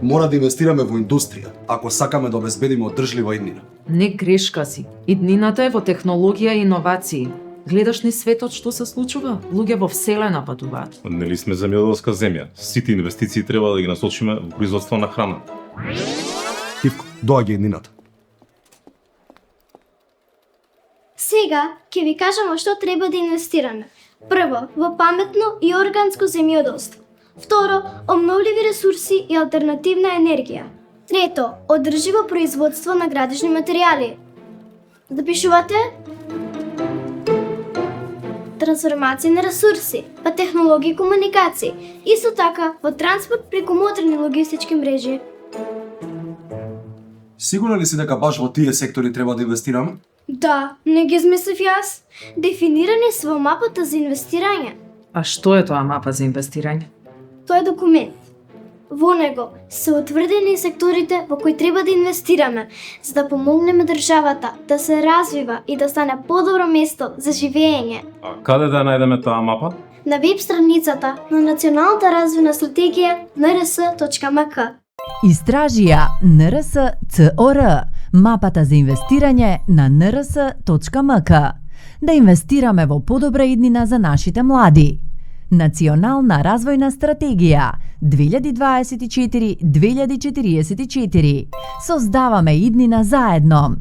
Мора да инвестираме во индустрија, ако сакаме да обезбедиме одржлива иднина. Не грешка си. Иднината е во технологија и иновации. Гледаш ни светот што се случува? Луѓе во вселена патуваат. Нели сме земјоделска земја? Сите инвестиции треба да ги насочиме во производство на храна. Ивко, доаѓа иднината. Сега ќе ви кажам во што треба да инвестираме. Прво, во паметно и органско земјоделство. Второ, обновливи ресурси и алтернативна енергија. Трето, одрживо производство на градежни материјали. Запишувате? Трансформација на ресурси, па технологии и комуникации. Исто така, во транспорт преку модерни логистички мрежи. Сигурна ли си дека баш во тие сектори треба да инвестираме? Да, не ги измислив јас. Дефинирани се во мапата за инвестирање. А што е тоа мапа за инвестирање? Тоа е документ. Во него се утврдени секторите во кои треба да инвестираме, за да помогнеме државата да се развива и да стане подобро место за живење. А каде да најдеме таа мапа? На веб страницата на Националната развојна стратегија nrs.mk. Истражија НРС-ЦОР, мапата за инвестирање на nrs.mk. Да инвестираме во подобра иднина за нашите млади. Национална развојна стратегија 2024-2044. Создаваме иднина заедно.